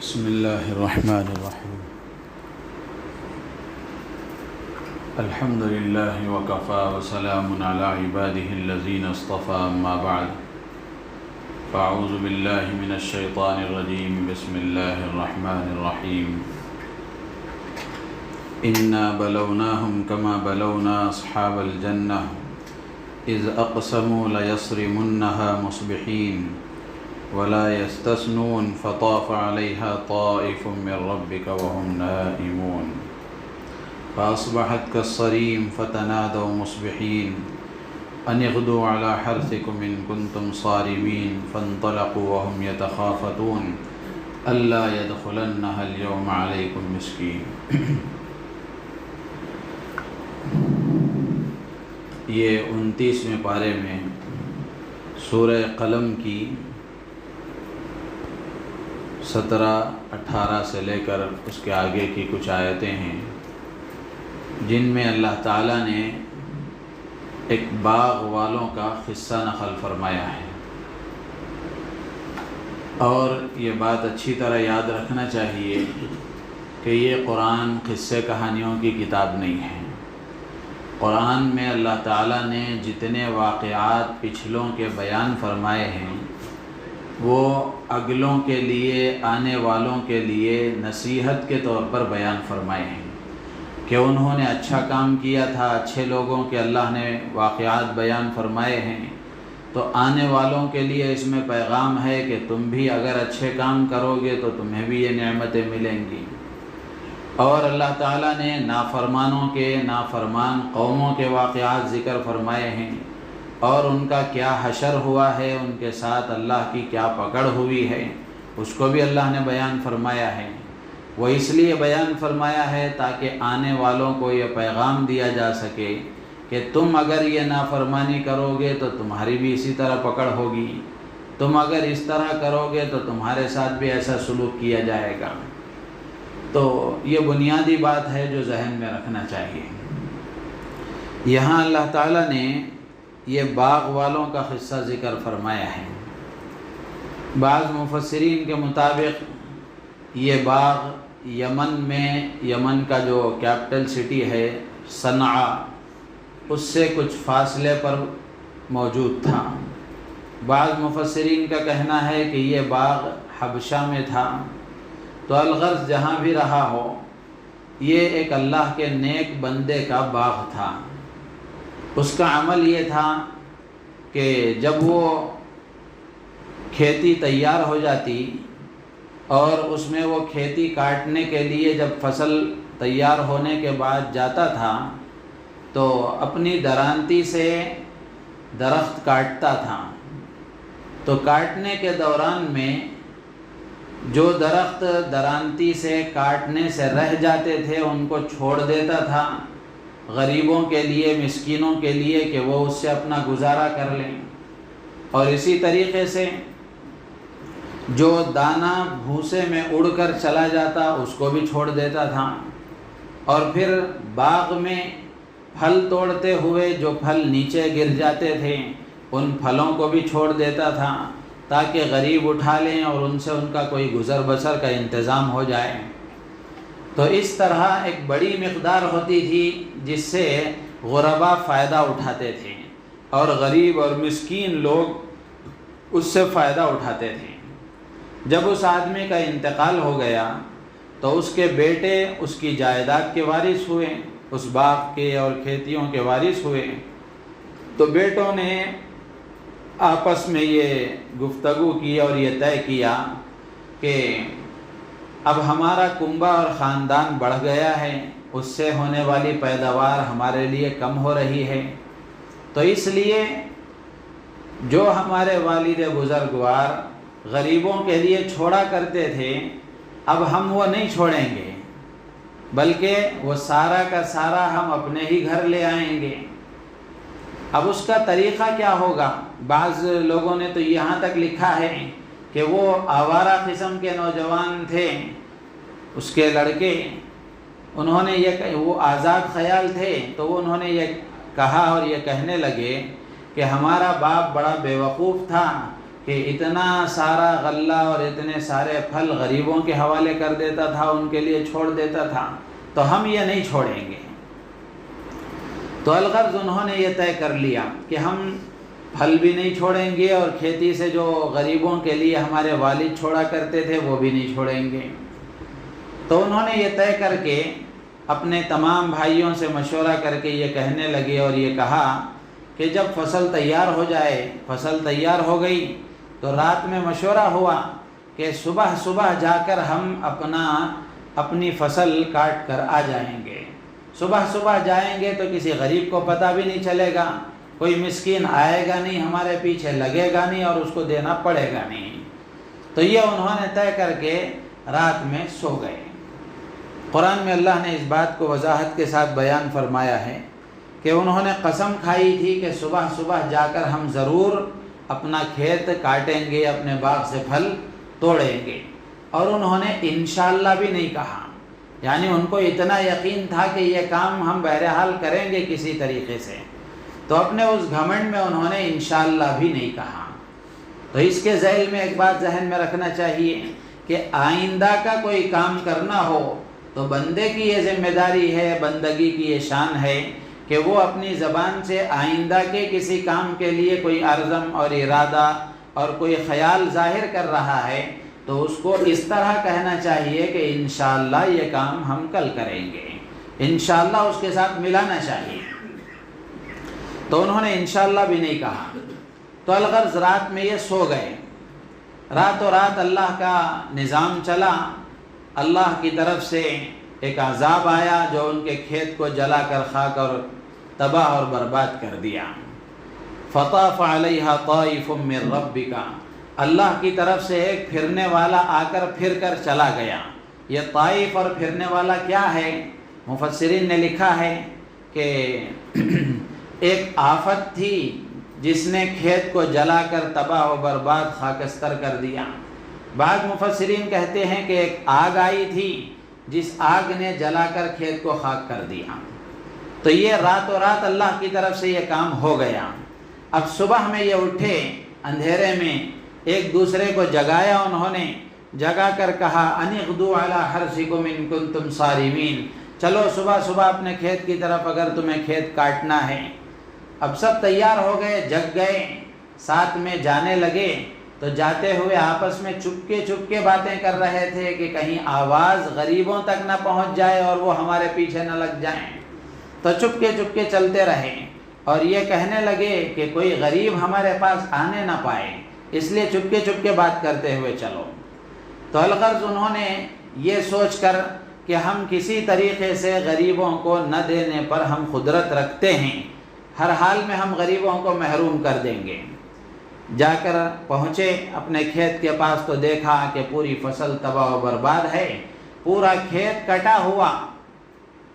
بسم اللہ الرحمن الرحیم الحمد للہ وکفا وسلام علی عباده الذین اصطفى اما بعد فاعوذ باللہ من الشیطان الرجیم بسم اللہ الرحمن الرحیم انا بلوناہم کما بلونا اصحاب الجنہ اذ اقسموا لیصرمنها مصبحین ولا يستثنون فطاف عليها طائف من ربك وهم نائمون فأصبحت كالصريم فتنادوا مصبحين أن يغدوا على حرثكم إن كنتم صارمين فانطلقوا وهم يتخافتون ألا يدخلنها اليوم عليكم مسكين. یہ 29ویں پارے میں سورہ قلم کی 17-18 سے لے کر اس کے آگے کی کچھ آیتیں ہیں جن میں اللہ تعالیٰ نے ایک باغ والوں کا قصہ نقل فرمایا ہے. اور یہ بات اچھی طرح یاد رکھنا چاہیے کہ یہ قرآن قصے کہانیوں کی کتاب نہیں ہے. قرآن میں اللہ تعالیٰ نے جتنے واقعات پچھلوں کے بیان فرمائے ہیں وہ اگلوں کے لیے، آنے والوں کے لیے نصیحت کے طور پر بیان فرمائے ہیں کہ انہوں نے اچھا کام کیا تھا، اچھے لوگوں کے اللہ نے واقعات بیان فرمائے ہیں، تو آنے والوں کے لیے اس میں پیغام ہے کہ تم بھی اگر اچھے کام کرو گے تو تمہیں بھی یہ نعمتیں ملیں گی. اور اللہ تعالیٰ نے نافرمانوں کے، نافرمان قوموں کے واقعات ذکر فرمائے ہیں اور ان کا کیا حشر ہوا ہے، ان کے ساتھ اللہ کی کیا پکڑ ہوئی ہے، اس کو بھی اللہ نے بیان فرمایا ہے. وہ اس لیے بیان فرمایا ہے تاکہ آنے والوں کو یہ پیغام دیا جا سکے کہ تم اگر یہ نافرمانی کرو گے تو تمہاری بھی اسی طرح پکڑ ہوگی، تم اگر اس طرح کرو گے تو تمہارے ساتھ بھی ایسا سلوک کیا جائے گا. تو یہ بنیادی بات ہے جو ذہن میں رکھنا چاہیے. یہاں اللہ تعالیٰ نے یہ باغ والوں کا قصہ ذکر فرمایا ہے. بعض مفسرین کے مطابق یہ باغ یمن میں، یمن کا جو کیپٹل سٹی ہے صنعاء، اس سے کچھ فاصلے پر موجود تھا. بعض مفسرین کا کہنا ہے کہ یہ باغ حبشہ میں تھا. تو الغرض جہاں بھی رہا ہو، یہ ایک اللہ کے نیک بندے کا باغ تھا. اس کا عمل یہ تھا کہ جب وہ کھیتی تیار ہو جاتی اور اس میں وہ کھیتی کاٹنے کے لیے جب فصل تیار ہونے کے بعد جاتا تھا تو اپنی درانتی سے درخت کاٹتا تھا. تو کاٹنے کے دوران میں جو درخت درانتی سے کاٹنے سے رہ جاتے تھے ان کو چھوڑ دیتا تھا غریبوں کے لیے، مسکینوں کے لیے، کہ وہ اس سے اپنا گزارا کر لیں. اور اسی طریقے سے جو دانہ بھوسے میں اڑ کر چلا جاتا اس کو بھی چھوڑ دیتا تھا. اور پھر باغ میں پھل توڑتے ہوئے جو پھل نیچے گر جاتے تھے ان پھلوں کو بھی چھوڑ دیتا تھا تاکہ غریب اٹھا لیں اور ان سے ان کا کوئی گزر بسر کا انتظام ہو جائے. تو اس طرح ایک بڑی مقدار ہوتی تھی جس سے غربا فائدہ اٹھاتے تھے اور غریب اور مسکین لوگ اس سے فائدہ اٹھاتے تھے. جب اس آدمی کا انتقال ہو گیا تو اس کے بیٹے اس کی جائیداد کے وارث ہوئے، اس باغ کے اور کھیتیوں کے وارث ہوئے. تو بیٹوں نے آپس میں یہ گفتگو کی اور یہ طے کیا کہ اب ہمارا کنبہ اور خاندان بڑھ گیا ہے، اس سے ہونے والی پیداوار ہمارے لیے کم ہو رہی ہے، تو اس لیے جو ہمارے والد بزرگوار غریبوں کے لیے چھوڑا کرتے تھے اب ہم وہ نہیں چھوڑیں گے، بلکہ وہ سارا کا سارا ہم اپنے ہی گھر لے آئیں گے. اب اس کا طریقہ کیا ہوگا؟ بعض لوگوں نے تو یہاں تک لکھا ہے کہ وہ آوارہ قسم کے نوجوان تھے، اس کے لڑکے، انہوں نے یہ، وہ آزاد خیال تھے، تو وہ انہوں نے یہ کہا اور یہ کہنے لگے کہ ہمارا باپ بڑا بیوقوف تھا کہ اتنا سارا غلہ اور اتنے سارے پھل غریبوں کے حوالے کر دیتا تھا، ان کے لیے چھوڑ دیتا تھا، تو ہم یہ نہیں چھوڑیں گے۔ تو الغرض انہوں نے یہ طے کر لیا کہ ہم پھل بھی نہیں چھوڑیں گے، اور کھیتی سے جو غریبوں کے لیے ہمارے والد چھوڑا کرتے تھے وہ بھی نہیں چھوڑیں گے۔ تو انہوں نے یہ طے کر کے اپنے تمام بھائیوں سے مشورہ کر کے یہ کہنے لگے اور یہ کہا کہ جب فصل تیار ہو جائے، فصل تیار ہو گئی تو رات میں مشورہ ہوا کہ صبح صبح جا کر ہم اپنی فصل کاٹ کر آ جائیں گے۔ صبح صبح جائیں گے تو کسی غریب کو پتہ بھی نہیں چلے گا، کوئی مسکین آئے گا نہیں، ہمارے پیچھے لگے گا نہیں اور اس کو دینا پڑے گا نہیں۔ تو یہ انہوں نے طے کر کے رات میں سو گئے۔ قرآن میں اللہ نے اس بات کو وضاحت کے ساتھ بیان فرمایا ہے کہ انہوں نے قسم کھائی تھی کہ صبح صبح جا کر ہم ضرور اپنا کھیت کاٹیں گے، اپنے باغ سے پھل توڑیں گے، اور انہوں نے انشاءاللہ بھی نہیں کہا، یعنی ان کو اتنا یقین تھا کہ یہ کام ہم بہرحال کریں گے کسی طریقے سے، تو اپنے اس گھمنڈ میں انہوں نے انشاءاللہ بھی نہیں کہا۔ تو اس کے ذیل میں ایک بات ذہن میں رکھنا چاہیے کہ آئندہ کا کوئی کام کرنا ہو تو بندے کی یہ ذمہ داری ہے، بندگی کی یہ شان ہے کہ وہ اپنی زبان سے آئندہ کے کسی کام کے لیے کوئی عزم اور ارادہ اور کوئی خیال ظاہر کر رہا ہے تو اس کو اس طرح کہنا چاہیے کہ انشاءاللہ یہ کام ہم کل کریں گے، انشاءاللہ اس کے ساتھ ملانا چاہیے۔ تو انہوں نے انشاءاللہ بھی نہیں کہا، تو الغرض رات میں یہ سو گئے۔ راتوں رات اللہ کا نظام چلا، اللہ کی طرف سے ایک عذاب آیا جو ان کے کھیت کو جلا کر خاک اور تباہ اور برباد کر دیا۔ فطاف علیہا طائف من ربک، اللہ کی طرف سے ایک پھرنے والا آ کر پھر کر چلا گیا۔ یہ طائف اور پھرنے والا کیا ہے؟ مفسرین نے لکھا ہے کہ ایک آفت تھی جس نے کھیت کو جلا کر تباہ و برباد خاکستر کر دیا۔ بعض مفسرین کہتے ہیں کہ ایک آگ آئی تھی جس آگ نے جلا کر کھیت کو خاک کر دیا۔ تو یہ راتوں رات اللہ کی طرف سے یہ کام ہو گیا۔ اب صبح میں یہ اٹھے اندھیرے میں، ایک دوسرے کو جگایا، انہوں نے جگا کر کہا ان اغدوا علی حرثکم ان کنتم صارمین، چلو صبح صبح اپنے کھیت کی طرف اگر تمہیں کھیت کاٹنا ہے۔ اب سب تیار ہو گئے، جگ گئے، ساتھ میں جانے لگے، تو جاتے ہوئے آپس میں چپکے باتیں کر رہے تھے کہ کہیں آواز غریبوں تک نہ پہنچ جائے اور وہ ہمارے پیچھے نہ لگ جائیں۔ تو چپکے چلتے رہے اور یہ کہنے لگے کہ کوئی غریب ہمارے پاس آنے نہ پائے، اس لیے چپکے بات کرتے ہوئے چلو۔ تو الغرض انہوں نے یہ سوچ کر کہ ہم کسی طریقے سے غریبوں کو نہ دینے پر ہم قدرت رکھتے ہیں، ہر حال میں ہم غریبوں کو محروم کر دیں گے۔ جا کر پہنچے اپنے کھیت کے پاس تو دیکھا کہ پوری فصل تباہ و برباد ہے، پورا کھیت کٹا ہوا،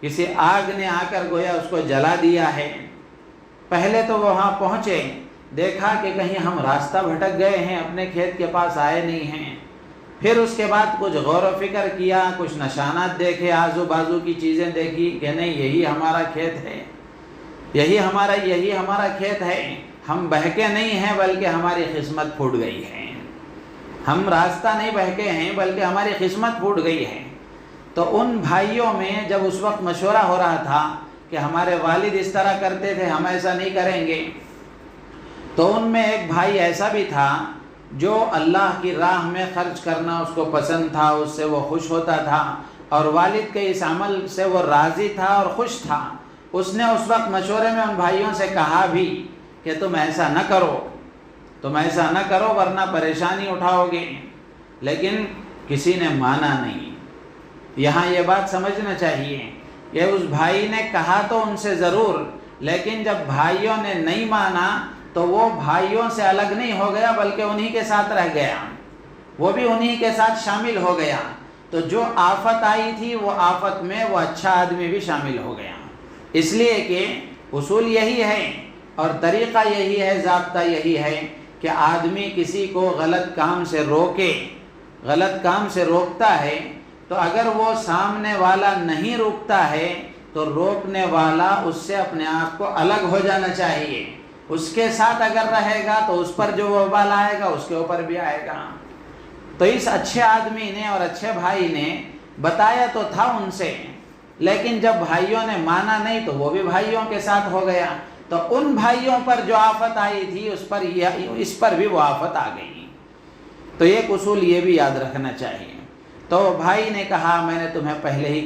کسی آگ نے آ کر گویا اس کو جلا دیا ہے۔ پہلے تو وہاں پہنچے، دیکھا کہ کہیں ہم راستہ بھٹک گئے ہیں، اپنے کھیت کے پاس آئے نہیں ہیں۔ پھر اس کے بعد کچھ غور و فکر کیا، کچھ نشانات دیکھے، آزو بازو کی چیزیں دیکھی کہ نہیں یہی ہمارا کھیت ہے، یہی ہمارا کھیت ہے، ہم بہکے نہیں ہیں بلکہ ہماری قسمت پھوٹ گئی ہے، ہم راستہ نہیں بہکے ہیں بلکہ ہماری قسمت پھوٹ گئی ہے۔ تو ان بھائیوں میں جب اس وقت مشورہ ہو رہا تھا کہ ہمارے والد اس طرح کرتے تھے، ہم ایسا نہیں کریں گے، تو ان میں ایک بھائی ایسا بھی تھا جو اللہ کی راہ میں خرچ کرنا اس کو پسند تھا، اس سے وہ خوش ہوتا تھا اور والد کے اس عمل سے وہ راضی تھا اور خوش تھا۔ اس نے اس وقت مشورے میں ان بھائیوں سے کہا بھی کہ تم ایسا نہ کرو ورنہ پریشانی اٹھاؤ گے، لیکن کسی نے مانا نہیں۔ یہاں یہ بات سمجھنا چاہیے کہ اس بھائی نے کہا تو ان سے ضرور، لیکن جب بھائیوں نے نہیں مانا تو وہ بھائیوں سے الگ نہیں ہو گیا بلکہ انہی کے ساتھ رہ گیا، وہ بھی انہی کے ساتھ شامل ہو گیا۔ تو جو آفت آئی تھی وہ آفت میں وہ اچھا آدمی بھی شامل ہو گیا، اس لیے کہ اصول یہی ہے اور طریقہ یہی ہے، ضابطہ یہی ہے کہ آدمی کسی کو غلط کام سے روکتا ہے تو اگر وہ سامنے والا نہیں روکتا ہے تو روکنے والا اس سے اپنے آپ کو الگ ہو جانا چاہیے، اس کے ساتھ اگر رہے گا تو اس پر جو وبال آئے گا اس کے اوپر بھی آئے گا۔ تو اس اچھے آدمی نے اور اچھے بھائی نے بتایا تو تھا ان سے، لیکن جب بھائیوں نے مانا نہیں تو وہ بھی بھائیوں کے ساتھ ہو گیا، تو ان بھائیوں پر جو آفت آئی تھی اس پر بھی وہ آفت آ گئی۔ تو ایک اصول یہ بھی یاد رکھنا چاہیے۔ تو بھائی نے کہا میں نے تمہیں پہلے ہی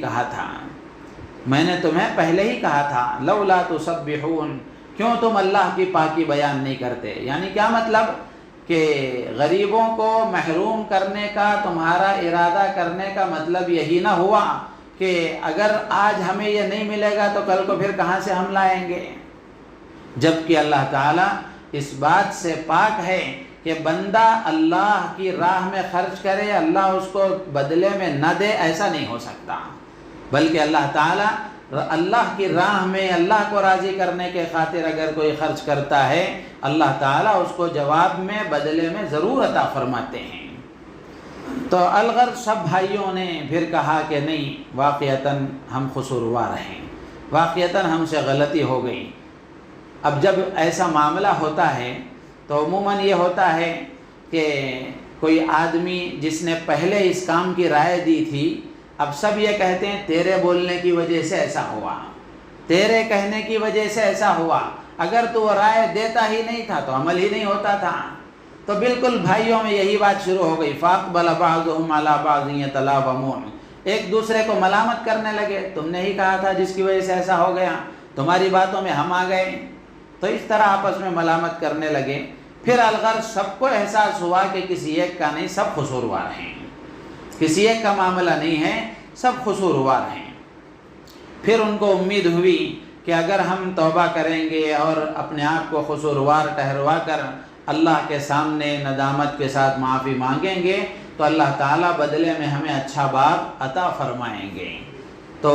کہا تھا لولا تسبحون، کیوں تم اللہ کی پاکی بیان نہیں کرتے؟ یعنی کیا مطلب کہ غریبوں کو محروم کرنے کا تمہارا ارادہ کرنے کا مطلب یہی نہ ہوا کہ اگر آج ہمیں یہ نہیں ملے گا تو کل کو پھر کہاں سے ہم لائیں گے؟ جبکہ اللہ تعالیٰ اس بات سے پاک ہے کہ بندہ اللہ کی راہ میں خرچ کرے، اللہ اس کو بدلے میں نہ دے، ایسا نہیں ہو سکتا، بلکہ اللہ تعالیٰ اللہ کی راہ میں اللہ کو راضی کرنے کے خاطر اگر کوئی خرچ کرتا ہے، اللہ تعالیٰ اس کو جواب میں بدلے میں ضرور عطا فرماتے ہیں۔ تو الغرض سب بھائیوں نے پھر کہا کہ نہیں، واقعتاً ہم قصوروار ہیں، واقعتاً ہم سے غلطی ہو گئی۔ اب جب ایسا معاملہ ہوتا ہے تو عموماً یہ ہوتا ہے کہ کوئی آدمی جس نے پہلے اس کام کی رائے دی تھی، اب سب یہ کہتے ہیں تیرے بولنے کی وجہ سے ایسا ہوا، تیرے کہنے کی وجہ سے ایسا ہوا، اگر تو وہ رائے دیتا ہی نہیں تھا تو عمل ہی نہیں ہوتا تھا۔ تو بالکل بھائیوں میں یہی بات شروع ہو گئی، فاقبل بعضهم على بعض يتلاومون، ایک دوسرے کو ملامت کرنے لگے، تم نے ہی کہا تھا جس کی وجہ سے ایسا ہو گیا، تمہاری باتوں میں ہم آ گئے۔ تو اس طرح آپس میں ملامت کرنے لگے۔ پھر الغرض سب کو احساس ہوا کہ کسی ایک کا نہیں، سب قصوروار ہیں، کسی ایک کا معاملہ نہیں ہے، سب قصوروار ہیں۔ پھر ان کو امید ہوئی کہ اگر ہم توبہ کریں گے اور اپنے آپ کو قصوروار ٹھہروا کر اللہ کے سامنے ندامت کے ساتھ معافی مانگیں گے تو اللہ تعالیٰ بدلے میں ہمیں اچھا باب عطا فرمائیں گے۔ تو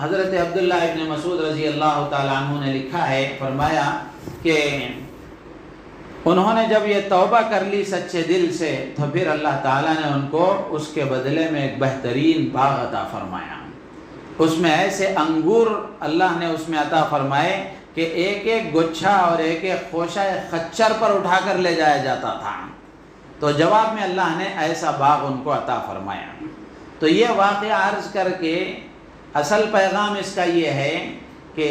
حضرت عبداللہ ابن مسعود رضی اللہ تعالیٰ عنہ نے لکھا ہے، فرمایا کہ انہوں نے جب یہ توبہ کر لی سچے دل سے تو پھر اللہ تعالیٰ نے ان کو اس کے بدلے میں ایک بہترین باغ عطا فرمایا، اس میں ایسے انگور اللہ نے اس میں عطا فرمائے کہ ایک ایک گچھا اور ایک ایک خوشہ خچر پر اٹھا کر لے جایا جاتا تھا۔ تو جواب میں اللہ نے ایسا باغ ان کو عطا فرمایا۔ تو یہ واقعہ عرض کر کے اصل پیغام اس کا یہ ہے کہ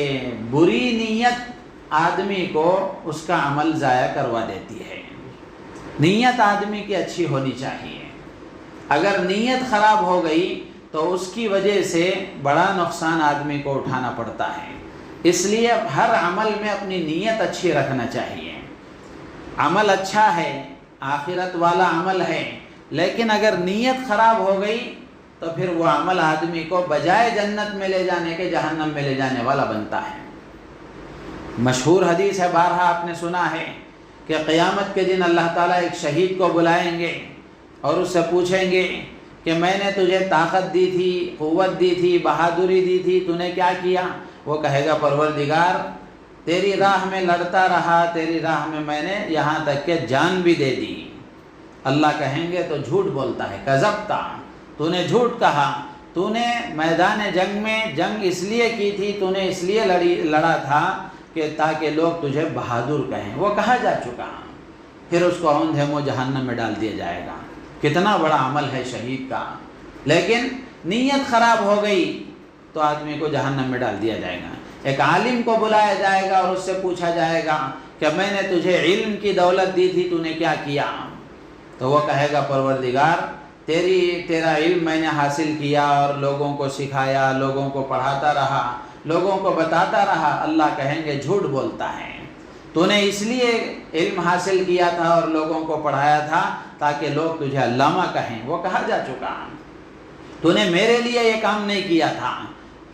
بری نیت آدمی کو اس کا عمل ضائع کروا دیتی ہے۔ نیت آدمی کی اچھی ہونی چاہیے، اگر نیت خراب ہو گئی تو اس کی وجہ سے بڑا نقصان آدمی کو اٹھانا پڑتا ہے۔ اس لیے ہر عمل میں اپنی نیت اچھی رکھنا چاہیے۔ عمل اچھا ہے، آخرت والا عمل ہے، لیکن اگر نیت خراب ہو گئی تو پھر وہ عمل آدمی کو بجائے جنت میں لے جانے کے جہنم میں لے جانے والا بنتا ہے۔ مشہور حدیث ہے، بارہا آپ نے سنا ہے کہ قیامت کے دن اللہ تعالیٰ ایک شہید کو بلائیں گے اور اس سے پوچھیں گے کہ میں نے تجھے طاقت دی تھی، قوت دی تھی، بہادری دی تھی، تو نے کیا کیا؟ وہ کہے گا پروردگار تیری راہ میں لڑتا رہا، تیری راہ میں میں نے یہاں تک کہ جان بھی دے دی۔ اللہ کہیں گے تو جھوٹ بولتا ہے، کذبتا، تو نے جھوٹ کہا، تو نے میدان جنگ میں جنگ اس لیے کی تھی، تو نے اس لیے لڑا تھا کہ تاکہ لوگ تجھے بہادر کہیں۔ وہ کہا جا چکا، پھر اس کو اوندھے منہ جہنم میں ڈال دیا جائے گا۔ کتنا بڑا عمل ہے شہید کا، لیکن نیت خراب ہو گئی تو آدمی کو جہنم میں ڈال دیا جائے گا۔ ایک عالم کو بلایا جائے گا اور اس سے پوچھا جائے گا کہ میں نے تجھے علم کی دولت دی تھی، تو نے کیا کیا؟ تو وہ کہے گا پروردگار تیرا علم میں نے حاصل کیا اور لوگوں کو سکھایا، لوگوں کو پڑھاتا رہا، لوگوں کو بتاتا رہا۔ اللہ کہیں گے جھوٹ بولتا ہے، تو نے اس لیے علم حاصل کیا تھا اور لوگوں کو پڑھایا تھا تاکہ لوگ تجھے علامہ کہیں۔ وہ کہا جا چکا، تو نے میرے لیے یہ کام نہیں کیا تھا،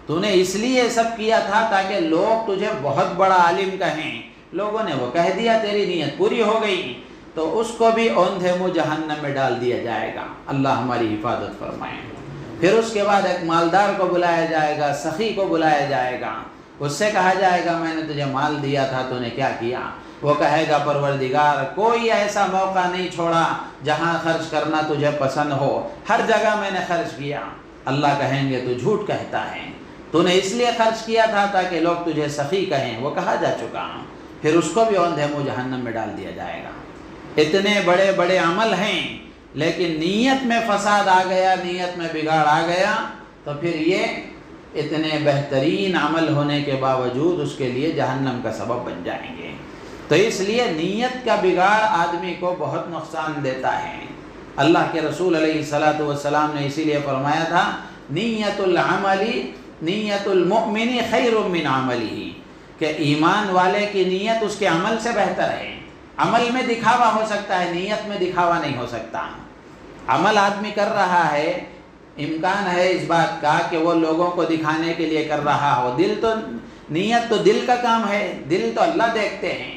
تو نے اس لیے سب کیا تھا تاکہ لوگ تجھے بہت بڑا عالم کہیں۔ لوگوں نے وہ کہہ دیا، تیری نیت پوری ہو گئی، تو اس کو بھی اوندھے منہ جہنم میں ڈال دیا جائے گا۔ اللہ ہماری حفاظت فرمائے۔ پھر اس کے بعد ایک مالدار کو بلایا جائے گا، سخی کو بلایا جائے گا، اس سے کہا جائے گا میں نے تجھے مال دیا تھا، تو نے کیا کیا؟ وہ کہے گا پروردگار کوئی ایسا موقع نہیں چھوڑا جہاں خرچ کرنا تجھے پسند ہو، ہر جگہ میں نے خرچ کیا۔ اللہ کہیں گے تو جھوٹ کہتا ہے، تو نے اس لیے خرچ کیا تھا تاکہ لوگ تجھے سخی کہیں۔ وہ کہا جا چکا، پھر اس کو بھی اوندھے منہ جہنم میں ڈال دیا جائے گا۔ اتنے بڑے بڑے عمل ہیں لیکن نیت میں فساد آ گیا، نیت میں بگاڑ آ گیا، تو پھر یہ اتنے بہترین عمل ہونے کے باوجود اس کے لیے جہنم کا سبب بن جائیں گے۔ تو اس لیے نیت کا بگاڑ آدمی کو بہت نقصان دیتا ہے۔ اللہ کے رسول علیہ الصلاۃ والسلام نے اسی لیے فرمایا تھا نیت العمل نیت المؤمن خیر من عملہ، کہ ایمان والے کی نیت اس کے عمل سے بہتر ہے۔ عمل میں دکھاوا ہو سکتا ہے، نیت میں دکھاوا نہیں ہو سکتا۔ عمل آدمی کر رہا ہے، امکان ہے اس بات کا کہ وہ لوگوں کو دکھانے کے لیے کر رہا ہو، نیت تو دل کا کام ہے، دل تو اللہ دیکھتے ہیں۔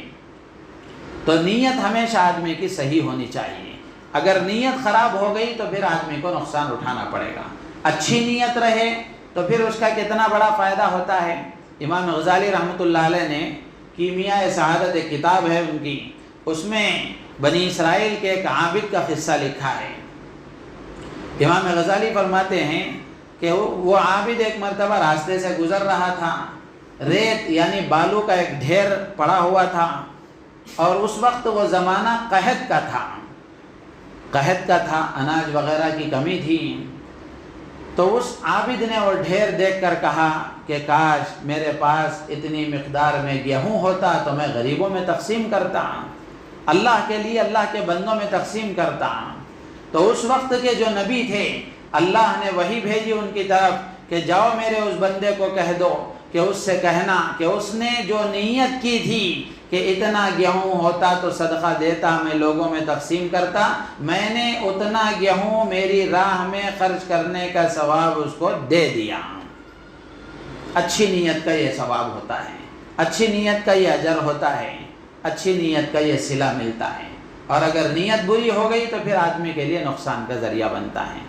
تو نیت ہمیشہ آدمی کی صحیح ہونی چاہیے۔ اگر نیت خراب ہو گئی تو پھر آدمی کو نقصان اٹھانا پڑے گا۔ اچھی نیت رہے تو پھر اس کا کتنا بڑا فائدہ ہوتا ہے۔ امام غزالی رحمۃ اللہ علیہ نے کیمیاء سعادت ایک کتاب ہے ان کی، اس میں بنی اسرائیل کے ایک عابد کا قصہ لکھا ہے۔ امام غزالی فرماتے ہیں کہ وہ عابد ایک مرتبہ راستے سے گزر رہا تھا، ریت یعنی بالو کا ایک ڈھیر پڑا ہوا تھا، اور اس وقت وہ زمانہ قحط کا تھا، اناج وغیرہ کی کمی تھی۔ تو اس عابد نے وہ ڈھیر دیکھ کر کہا کہ کاش میرے پاس اتنی مقدار میں گیہوں ہوتا تو میں غریبوں میں تقسیم کرتا، اللہ کے لیے اللہ کے بندوں میں تقسیم کرتا۔ تو اس وقت کے جو نبی تھے اللہ نے وحی بھیجی ان کی طرف کہ جاؤ میرے اس بندے کو کہہ دو کہ اس سے کہنا کہ اس نے جو نیت کی تھی کہ اتنا گیہوں ہوتا تو صدقہ دیتا، میں لوگوں میں تقسیم کرتا، میں نے اتنا گیہوں میری راہ میں خرچ کرنے کا ثواب اس کو دے دیا۔ اچھی نیت کا یہ ثواب ہوتا ہے، اچھی نیت کا یہ اجر ہوتا ہے، اچھی نیت کا یہ صلہ ملتا ہے۔ اور اگر نیت بری ہو گئی تو پھر آدمی کے لیے نقصان کا ذریعہ بنتا ہے۔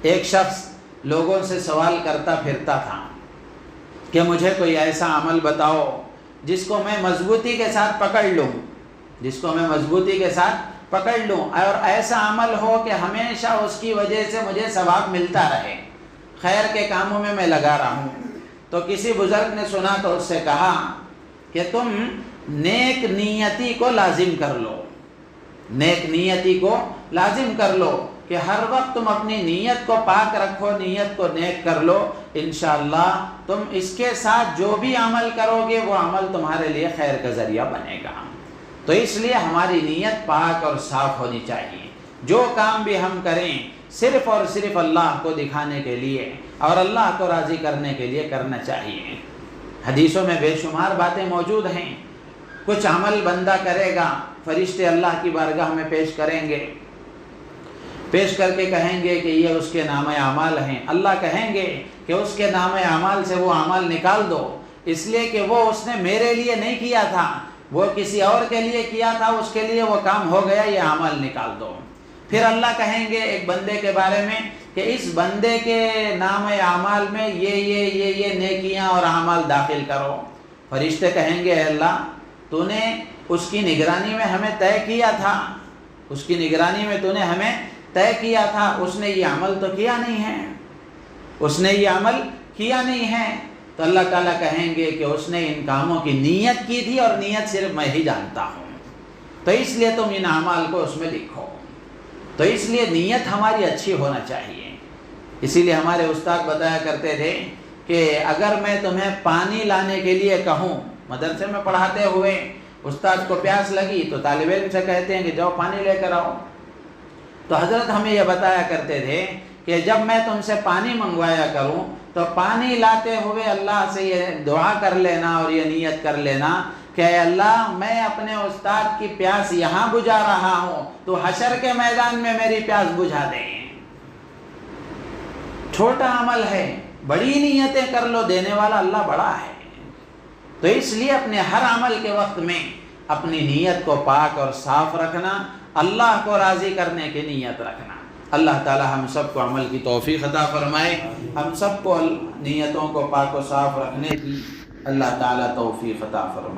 ایک شخص لوگوں سے سوال کرتا پھرتا تھا کہ مجھے کوئی ایسا عمل بتاؤ جس کو میں مضبوطی کے ساتھ پکڑ لوں اور ایسا عمل ہو کہ ہمیشہ اس کی وجہ سے مجھے ثواب ملتا رہے، خیر کے کاموں میں میں لگا رہا ہوں۔ تو کسی بزرگ نے سنا تو اس سے کہا کہ تم نیک نیتی کو لازم کر لو، نیک نیتی کو لازم کر لو، کہ ہر وقت تم اپنی نیت کو پاک رکھو، نیت کو نیک کر لو، انشاءاللہ تم اس کے ساتھ جو بھی عمل کرو گے وہ عمل تمہارے لیے خیر کا ذریعہ بنے گا۔ تو اس لیے ہماری نیت پاک اور صاف ہونی چاہیے۔ جو کام بھی ہم کریں صرف اور صرف اللہ کو دکھانے کے لیے اور اللہ کو راضی کرنے کے لیے کرنا چاہیے۔ حدیثوں میں بے شمار باتیں موجود ہیں۔ کچھ عمل بندہ کرے گا، فرشتے اللہ کی بارگاہ میں پیش کریں گے، پیش کر کے کہیں گے کہ یہ اس کے نامہ اعمال ہیں۔ اللہ کہیں گے کہ اس کے نامہ اعمال سے وہ اعمال نکال دو، اس لیے کہ وہ اس نے میرے لیے نہیں کیا تھا، وہ کسی اور کے لیے کیا تھا، اس کے لیے وہ کام ہو گیا، یہ اعمال نکال دو۔ پھر اللہ کہیں گے ایک بندے کے بارے میں کہ اس بندے کے نامہ اعمال میں یہ نیکیاں اور اعمال داخل کرو۔ فرشتے کہیں گے اے اللہ تو نے اس کی نگرانی میں ہمیں طے کیا تھا، اس کی نگرانی میں تو نے ہمیں طے کیا تھا، اس نے یہ عمل تو کیا نہیں ہے، اس نے یہ عمل کیا نہیں ہے۔ تو اللہ تعالیٰ کہیں گے کہ اس نے ان کاموں کی نیت کی تھی اور نیت صرف میں ہی جانتا ہوں، تو اس لیے تم ان اعمال کو اس میں لکھو۔ تو اس لیے نیت ہماری اچھی ہونا چاہیے۔ اسی لیے ہمارے استاد بتایا کرتے تھے کہ اگر میں تمہیں پانی لانے کے لیے کہوں، مدرسے میں پڑھاتے ہوئے استاد کو پیاس لگی تو طالب علم سے کہتے ہیں کہ جاؤ پانی لے کر آؤ، تو حضرت ہمیں یہ بتایا کرتے تھے کہ جب میں تم سے پانی منگوایا کروں تو پانی لاتے ہوئے اللہ سے یہ دعا کر لینا اور یہ نیت کر لینا کہ اے اللہ میں اپنے استاد کی پیاس یہاں بجھا رہا ہوں، تو حشر کے میدان میں میری پیاس بجھا دیں۔ چھوٹا عمل ہے، بڑی نیتیں کر لو، دینے والا اللہ بڑا ہے۔ تو اس لیے اپنے ہر عمل کے وقت میں اپنی نیت کو پاک اور صاف رکھنا، اللہ کو راضی کرنے کی نیت رکھنا۔ اللہ تعالی ہم سب کو عمل کی توفیق عطا فرمائے، ہم سب کو نیتوں کو پاک و صاف رکھنے کی اللہ تعالی توفیق عطا فرمائے۔